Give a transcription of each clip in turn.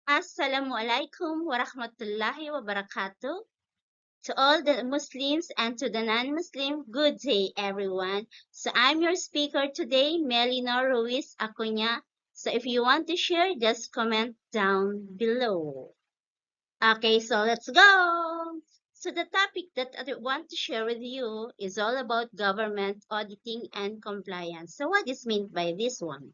Assalamualaikum warahmatullahi wabarakatuh. To all the Muslims and to the non-Muslim, good day everyone. So I'm your speaker today, Melinor Ruiz Acuña. So if you want to share, just comment down below. Okay, so let's go. So the topic that I want to share with you is all about government auditing and compliance. So what is meant by this one?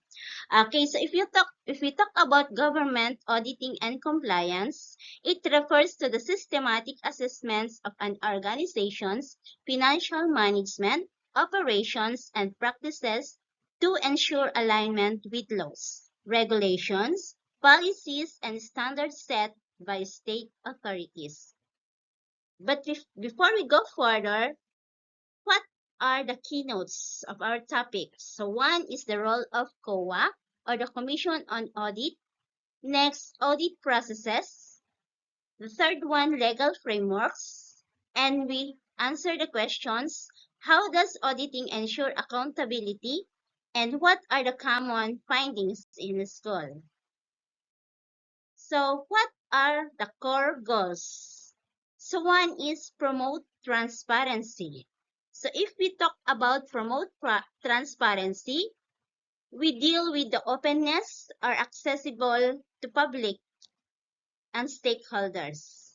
Okay, so if we talk about government auditing and compliance, it refers to the systematic assessments of an organization's financial management, operations, and practices to ensure alignment with laws, regulations, policies, and standards set by state authorities. But before we go further, what are the keynotes of our topic? So one is the role of COA or the Commission on Audit. Next, audit processes. The third one, legal frameworks. And we answer the questions, how does auditing ensure accountability? And what are the common findings in the school? So what are the core goals? So one is promote transparency. So if we talk about transparency, we deal with the openness or accessible to public and stakeholders.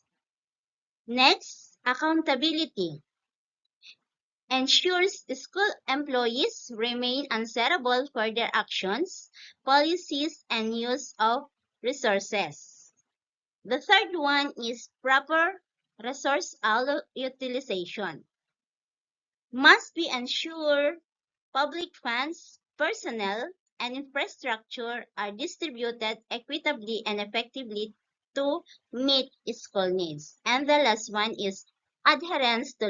Next, accountability ensures school employees remain answerable for their actions, policies, and use of resources. The third one is proper resource utilization. Must be ensure public funds, personnel, and infrastructure are distributed equitably and effectively to meet school needs. And the last one is adherence to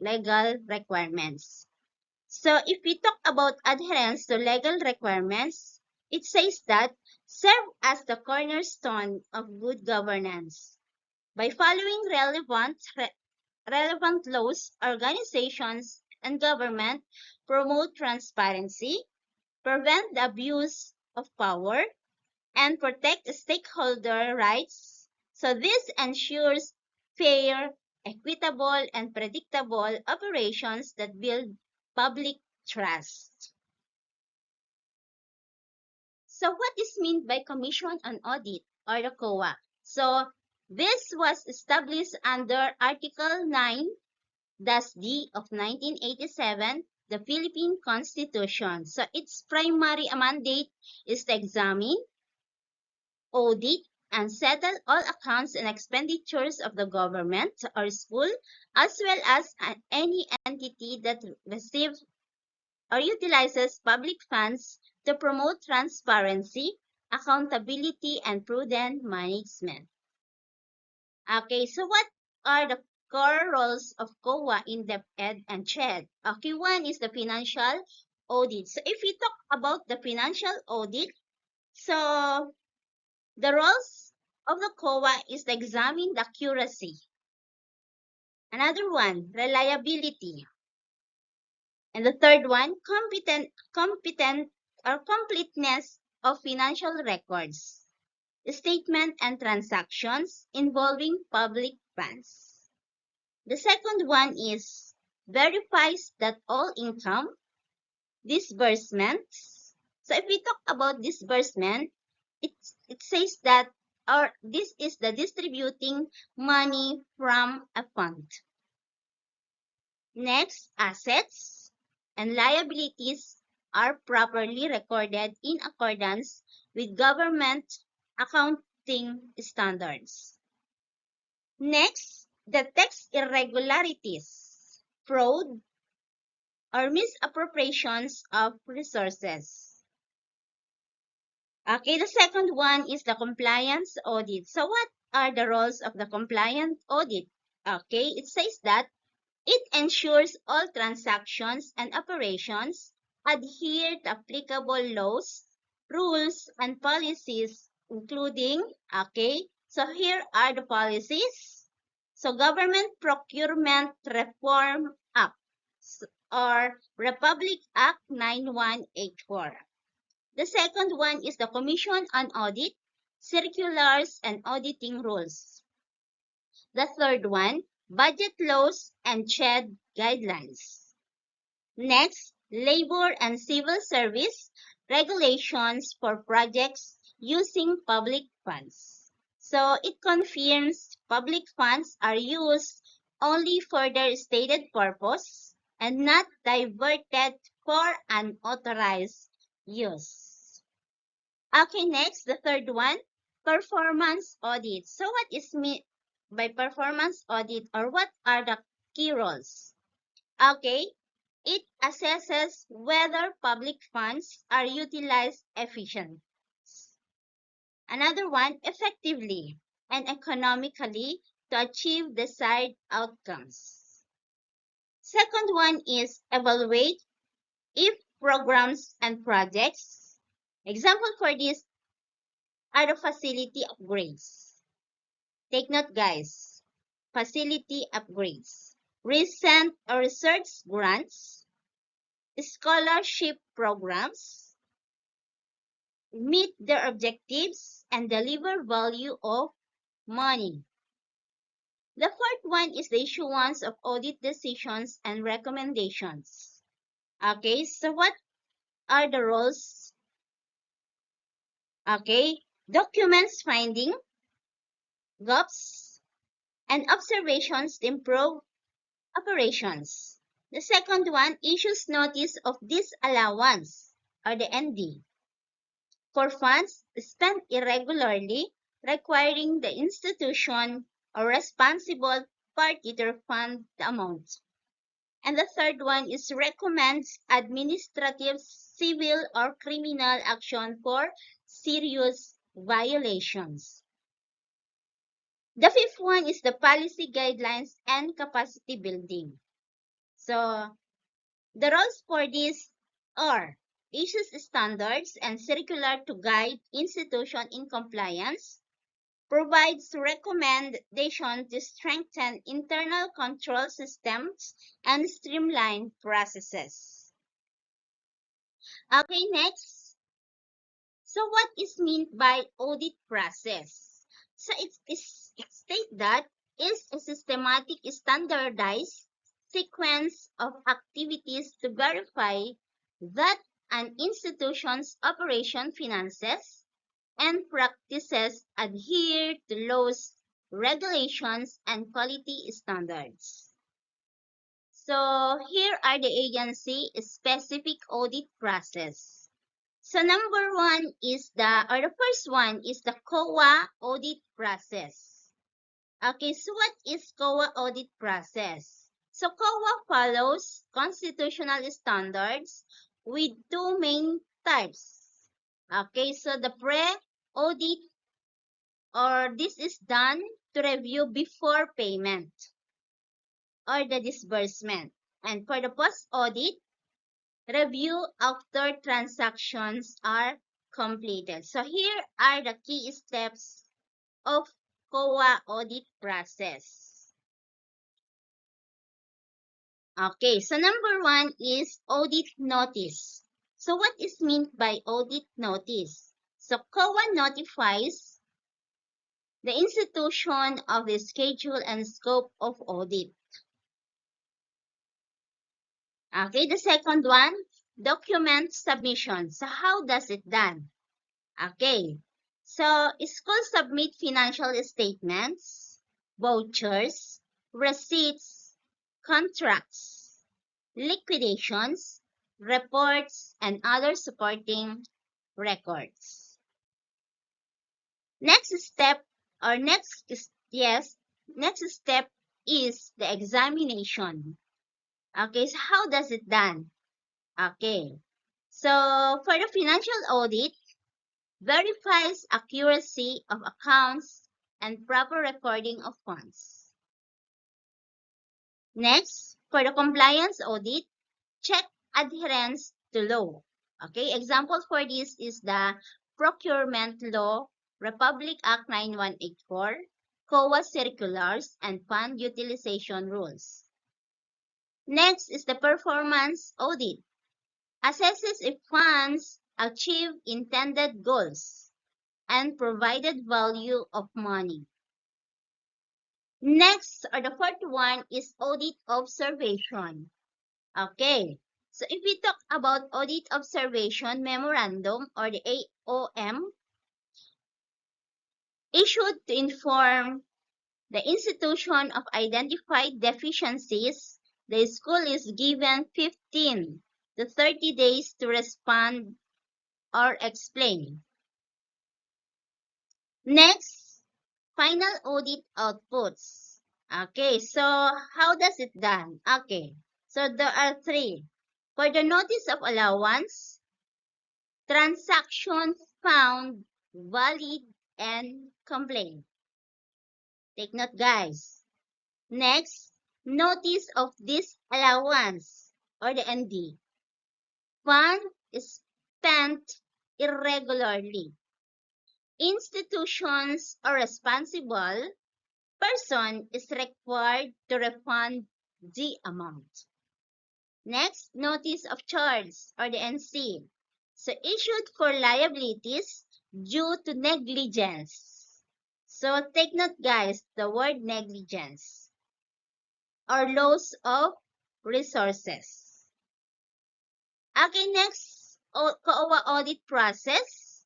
legal requirements. So if we talk about adherence to legal requirements, it says that serve as the cornerstone of good governance. By following relevant laws, organizations, and government promote transparency, prevent the abuse of power, and protect stakeholder rights. So this ensures fair, equitable, and predictable operations that build public trust. So what is meant by Commission on Audit or the COA? So this was established under Article 9-D of 1987, the Philippine Constitution. So its primary mandate is to examine, audit, and settle all accounts and expenditures of the government or school, as well as any entity that receives or utilizes public funds to promote transparency, accountability, and prudent management. Okay, so what are the core roles of COA in DepEd and CHED? Okay, one is the financial audit. So if we talk about the financial audit, so the roles of the COA is to examine the accuracy. Another one, reliability. And the third one, competent or completeness of financial records, statement and transactions involving public funds. The second one is verifies that all income, disbursements. So if we talk about disbursement, it says that this is the distributing money from a fund. Next, assets and liabilities are properly recorded in accordance with government accounting standards. Next, detects irregularities, fraud, or misappropriations of resources. Okay, the second one is the compliance audit. So what are the roles of the compliance audit? Okay, it says that it ensures all transactions and operations adhere to applicable laws, rules, and policies, including, okay, so here are the policies. So Government Procurement Reform Act or Republic Act 9184. The second one is the Commission on Audit. circulars, and auditing rules. The third one, budget laws and CHED guidelines. Next, labor and civil service regulations for projects using public funds. So it confirms public funds are used only for their stated purpose and not diverted for unauthorized use. Okay, next, the third one, performance audit. So what is meant by performance audit, or what are the key roles? Okay, it assesses whether public funds are utilized efficiently. Another one, effectively and economically to achieve desired outcomes. Second one is evaluate if programs and projects. Example for this are the facility upgrades. Take note, guys. Facility upgrades. Recent research grants, scholarship programs, meet their objectives, and deliver value of money. The fourth one is the issuance of audit decisions and recommendations. Okay, so what are the roles? Okay, documents finding, gaps, and observations to improve operations. The second one issues notice of disallowance, or the ND, for funds spent irregularly, requiring the institution or responsible party to refund the amount. And the third one is recommends administrative, civil, or criminal action for serious violations. The fifth one is the policy guidelines and capacity building. So the roles for this are issues standards and circular to guide institution in compliance, provides recommendation to strengthen internal control systems and streamline processes. Okay, next. So what is meant by audit process? So it states that is a systematic standardized sequence of activities to verify that an institution's operation finances and practices adhere to laws, regulations, and quality standards. So here are the agency specific audit process. So number one is the first one is the COA audit process. Okay, so what is COA audit process? So COA follows constitutional standards with two main types. Okay, so the pre-audit, or this is done to review before payment or the disbursement. And for the post-audit, review after transactions are completed. So here are the key steps of COA audit process. Okay, so number one is audit notice. So what is meant by audit notice? So COA notifies the institution of the schedule and scope of audit. Okay, the second one, document submission. So how does it done? Okay, so schools submit financial statements, vouchers, receipts, contracts, liquidations, reports, and other supporting records. Next step, or next step is the examination. Okay, so how does it done? Okay, so for the financial audit, verifies accuracy of accounts and proper recording of funds. Next, for the compliance audit, check adherence to law. Okay, example for this is the Procurement Law, Republic Act 9184, COA circulars, and fund utilization rules. Next is the performance audit. Assesses if funds achieve intended goals. and provided value of money. Next, or the fourth one, is audit observation. Okay, so if we talk about audit observation memorandum, or the AOM, issued to inform the institution of identified deficiencies, the school is given 15 to 30 days to respond or explain. Next, final audit outputs. Okay, so how does it done? Okay, so there are three. For the notice of allowance, transactions found valid and complaint. Take note, guys. Next, notice of disallowance, or the ND. Fund is spent irregularly. Institutions are responsible. Person is required to refund the amount. Next, notice of charge, or the NC. So issued for liabilities due to negligence. So take note, guys, the word negligence, or loss of resources. Okay, next, COA audit process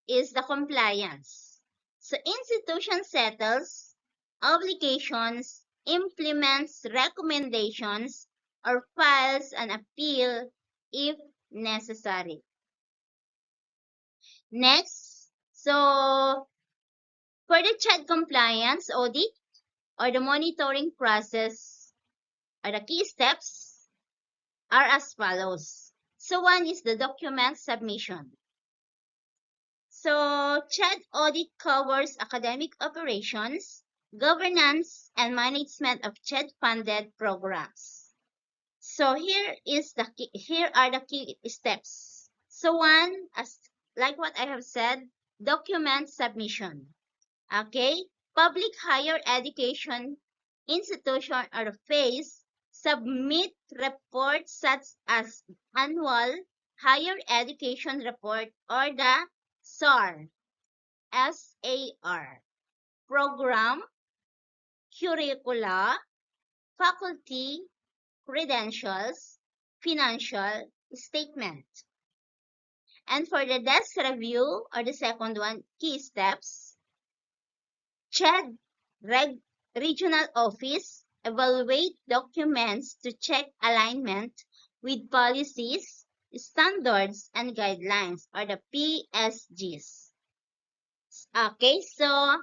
is the compliance. So institution settles obligations, implements recommendations, or files an appeal if necessary. Next, so for the CHED compliance audit, or the monitoring process, or the key steps are as follows. So one is the document submission. So CHED audit covers academic operations, governance, and management of CHED funded programs. So here are the key steps. So one, as like what I have said, document submission. Okay, public higher education institution or phase submit reports such as annual higher education report, or the SAR, program, curricula, faculty, credentials, financial statement. And for the desk review, or the second one, key steps, CHED regional office evaluate documents to check alignment with policies, standards, and guidelines, or the PSGs. Okay, so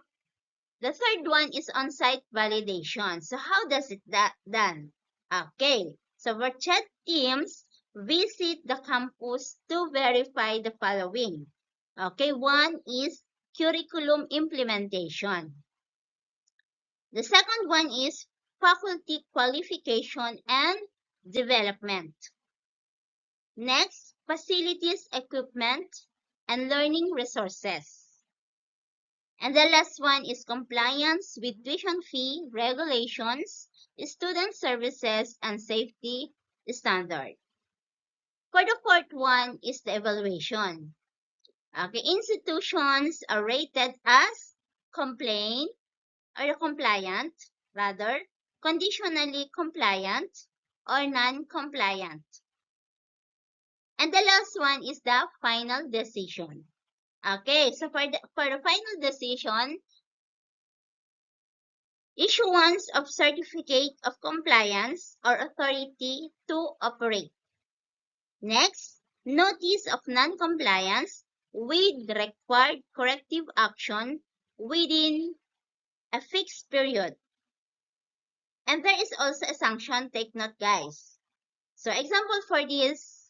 the third one is on-site validation. So how does it done? Okay, so our chat teams visit the campus to verify the following. Okay, one is curriculum implementation. The second one is faculty qualification and development. Next, facilities, equipment, and learning resources. And the last one is compliance with tuition fee regulations, student services, and safety standard. For the fourth one is the evaluation. Okay, institutions are rated as compliant, rather, conditionally compliant, or non-compliant. And the last one is the final decision. Okay, so for the final decision, issuance of certificate of compliance or authority to operate. Next, notice of non-compliance with required corrective action within a fixed period. And there is also a sanction, take note, guys. So example for this,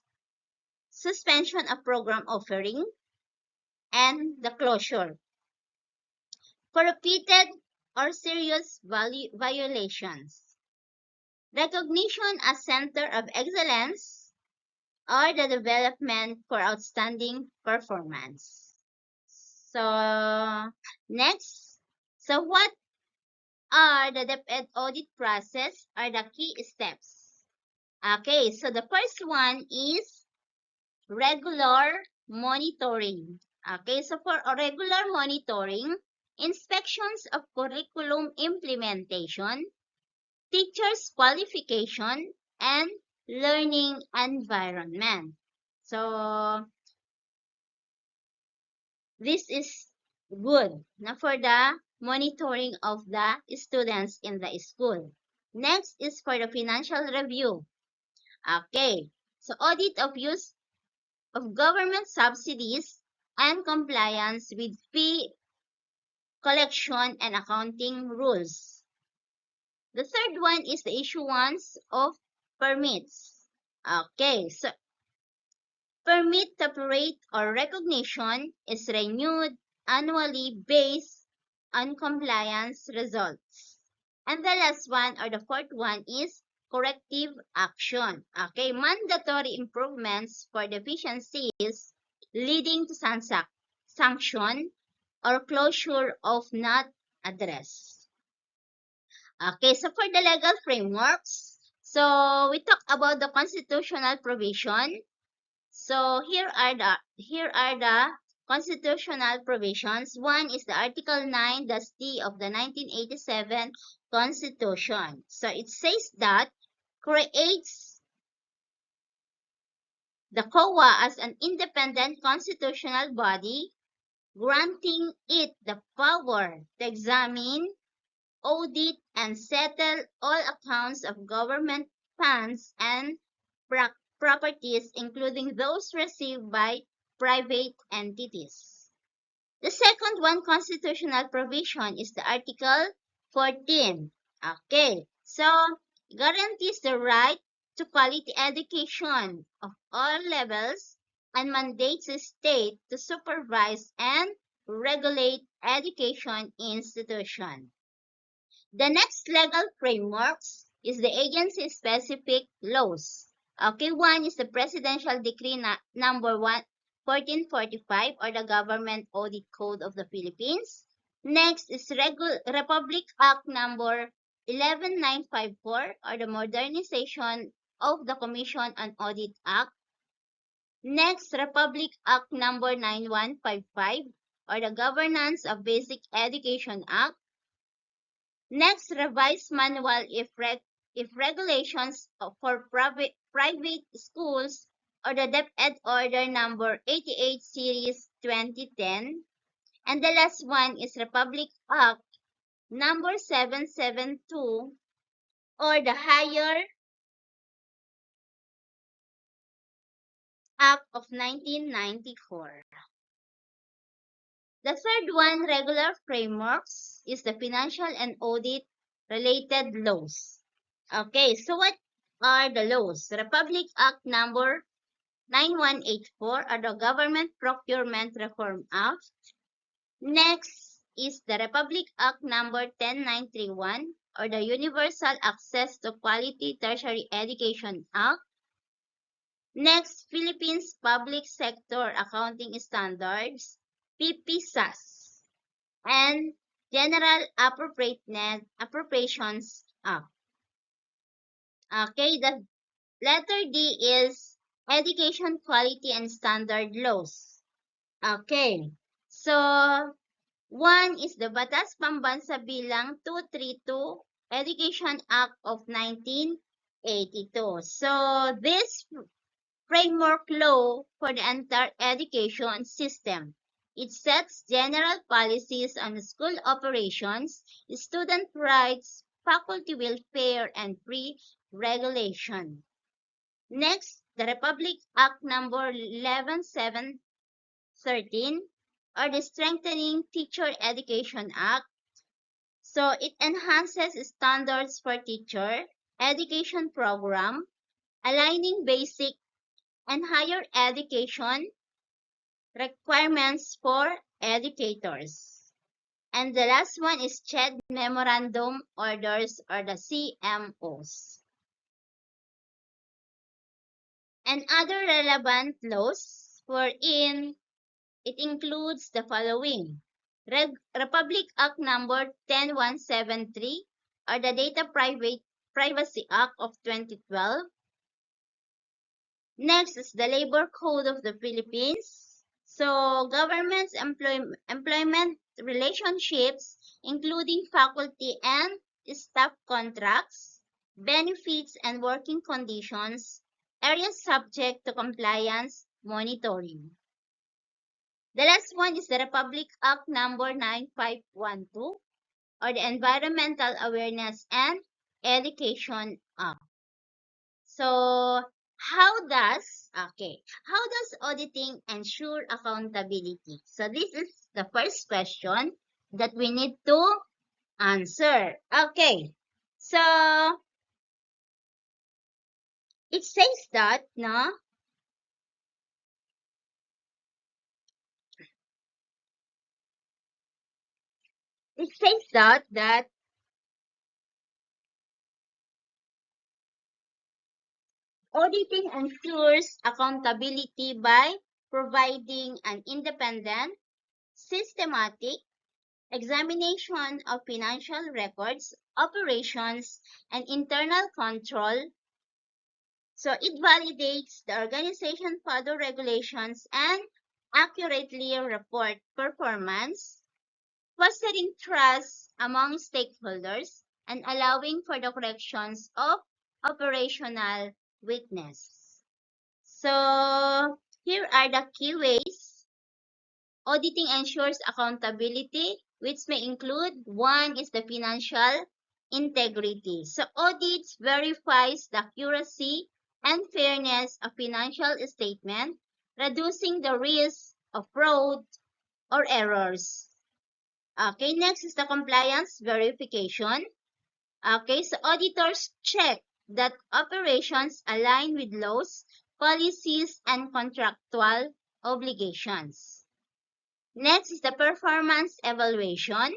suspension of program offering and the closure. For repeated or serious violations, recognition as center of excellence, or the development for outstanding performance. So next, so what are the DepEd audit process, are the key steps? Okay, so the first one is regular monitoring. Okay, so for regular monitoring, inspections of curriculum implementation, teachers' qualification, and learning environment. So this is good na for the monitoring of the students in the school. Next is for the financial review. Okay, so audit of use of government subsidies and compliance with fee collection and accounting rules. The third one is the issuance of permits. Okay, so permit to operate or recognition is renewed annually based on compliance results. And the last one or the fourth one is corrective action. Okay, mandatory improvements for deficiencies leading to sanction or closure of not addressed. Okay, so for the legal frameworks, so we talk about the constitutional provision. So here are the constitutional provisions. One is the Article 9, the C of the 1987 Constitution. So it says that creates the COA as an independent constitutional body, granting it the power to examine, audit, and settle all accounts of government funds and properties, including those received by private entities. The second one constitutional provision is the Article 14. Okay, so guarantees the right to quality education of all levels and mandates the state to supervise and regulate education institutions. The next legal frameworks is the agency-specific laws. Okay, one is the Presidential Decree number 1445 or the Government Audit Code of the Philippines. Next is Republic Act number 11954 or the Modernization of the Commission on Audit Act. Next, Republic Act number 9155 or the Governance of Basic Education Act. Next, revised manual if regulations for private schools or the DepEd Order number 88 series 2010. And the last one is Republic Act number 772 or the Higher Act of 1994. The third one, regular frameworks, is the financial and audit related laws. Okay, so what are the laws? Republic Act number 9184 are the Government Procurement Reform Act. Next is the Republic Act number 10931 or the Universal Access to Quality Tertiary Education Act. Next, Philippines Public Sector Accounting Standards, PPSAS, and General Appropriations Act. Okay, the letter D is Education Quality and Standard Laws. Okay, so one is the Batas Pambansa Bilang 232 Education Act of 1982. So this framework law for the entire education system. It sets general policies on school operations, student rights, faculty welfare, and free regulation. Next, the Republic Act number 11713 or the Strengthening Teacher Education Act. So it enhances standards for teacher education program, aligning basic and higher education requirements for educators. And the last one is CHED Memorandum Orders or the CMOs. And other relevant laws wherein it includes the following. Republic Act number 10173 or the Data Privacy Act of 2012. Next is the Labor Code of the Philippines. So government's employment relationships, including faculty and staff contracts, benefits and working conditions, areas subject to compliance monitoring. The last one is the Republic Act number 9512, or the Environmental Awareness and Education Act. So how does auditing ensure accountability? So this is the first question that we need to answer. Okay. So it says that, no, it says that auditing ensures accountability by providing an independent, systematic examination of financial records, operations, and internal control. So it validates the organization follow regulations and accurately report performance, fostering trust among stakeholders and allowing for the corrections of operational weakness. So here are the key ways auditing ensures accountability, which may include one is the financial integrity. So audits verifies the accuracy and fairness of financial statement, reducing the risk of fraud or errors. Okay, next is the compliance verification. Okay, so auditors check that operations align with laws, policies, and contractual obligations. Next is the performance evaluation.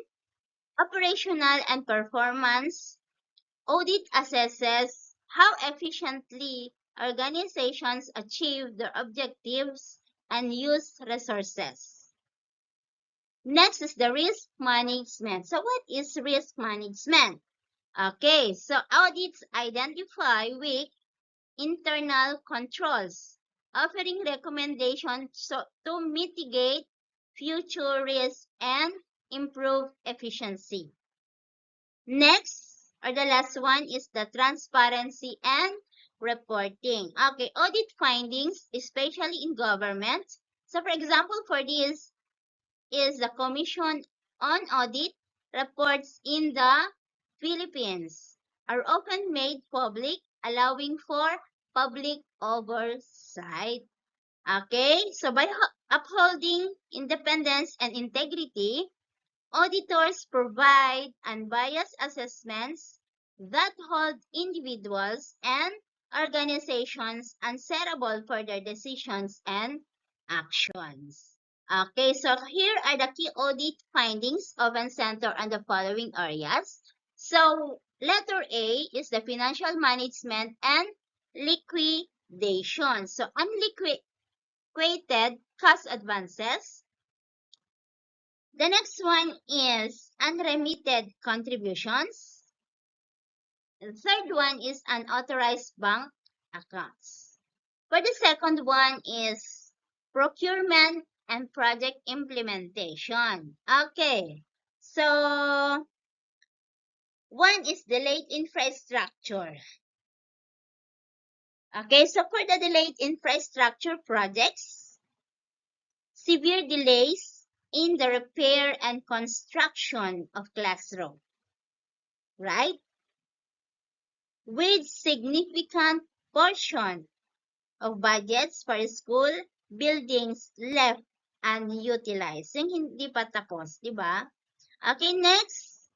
Operational and performance audit assesses how efficiently organizations achieve their objectives and use resources. Next is the risk management. So what is risk management? Okay, so audits identify weak internal controls, offering recommendations to mitigate future risks and improve efficiency. Next, or the last one is the transparency and reporting. Okay, audit findings, especially in government. So for example, for this is the Commission on Audit reports in the Philippines are often made public, allowing for public oversight. Okay, so by upholding independence and integrity, auditors provide unbiased assessments that hold individuals and organizations answerable for their decisions and actions. Okay, so here are the key audit findings often center on the following areas. So letter A is the financial management and liquidation. So unliquidated cash advances. The next one is unremitted contributions. The third one is unauthorized bank accounts. For the second one is procurement and project implementation. Okay, so one is delayed infrastructure. Okay, so for the delayed infrastructure projects, severe delays in the repair and construction of classroom, right? With significant portion of budgets for school buildings left unutilized. Yung hindi pa tapos, di ba? Okay, next,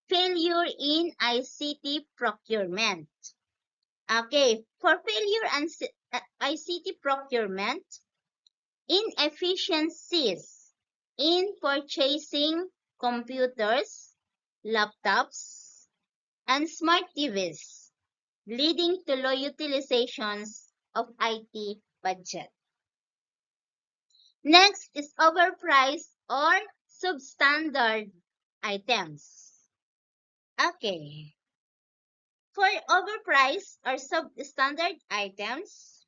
failure in ICT procurement. Okay, for failure in ICT procurement, inefficiencies in purchasing computers, laptops, and smart TVs, leading to low utilizations of IT budget. Next is overpriced or substandard items. Okay. For overpriced or substandard items,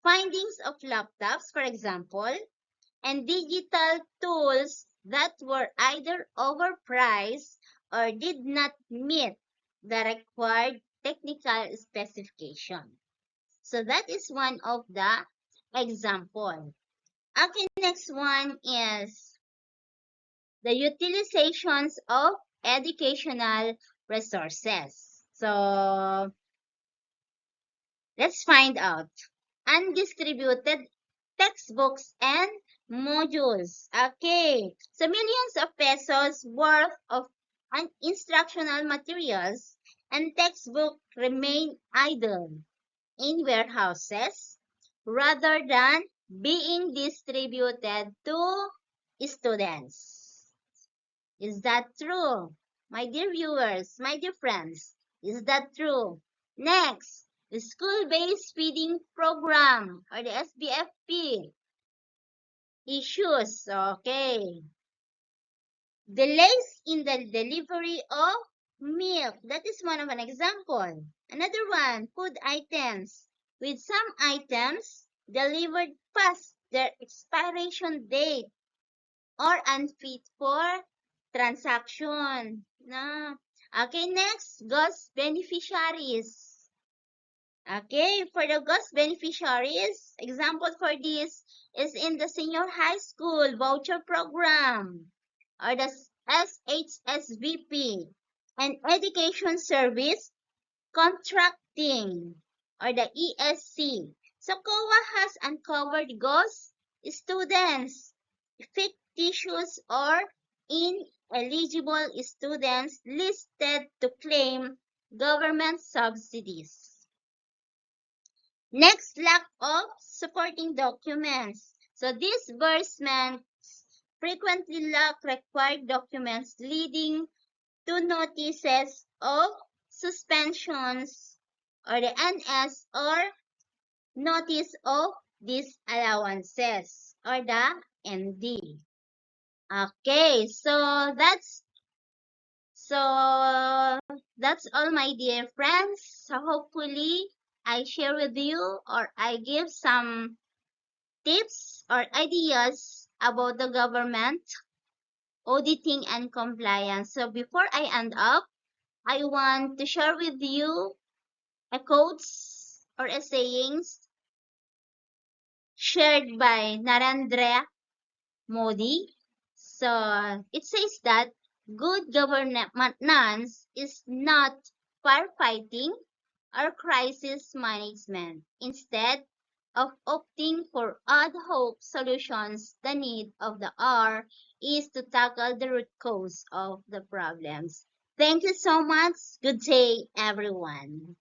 findings of laptops, for example, and digital tools that were either overpriced or did not meet the required technical specification. So that is one of the example. Okay, next one is the utilizations of educational resources. So let's find out. Undistributed textbooks and modules. Okay, so millions of pesos worth of instructional materials and textbooks remain idle in warehouses rather than being distributed to students. Is that true? My dear viewers, my dear friends, is that true? Next, the School-Based Feeding Program or the SBFP issues. Okay. Delays in the delivery of milk. That is one of an example. Another one, food items. With some items delivered past their expiration date or unfit for transaction. No. Okay, next, ghost beneficiaries. Okay, for the ghost beneficiaries, example for this is in the senior high school voucher program or the SHSVP and education service contracting or the ESC. So COA has uncovered ghost students, fictitious or ineligible students listed to claim government subsidies. Next, lack of supporting documents. So disbursements frequently lack required documents leading to notices of suspensions or the NS or notice of disallowances or the ND. Okay, so that's all, my dear friends. So hopefully I share with you or I give some tips or ideas about the government auditing and compliance. So before I end up, I want to share with you a quotes or a sayings shared by Narendra Modi. So it says that good governance is not firefighting or crisis management. Instead of opting for ad hoc solutions, the need of the hour is to tackle the root cause of the problems. Thank you so much. Good day, everyone.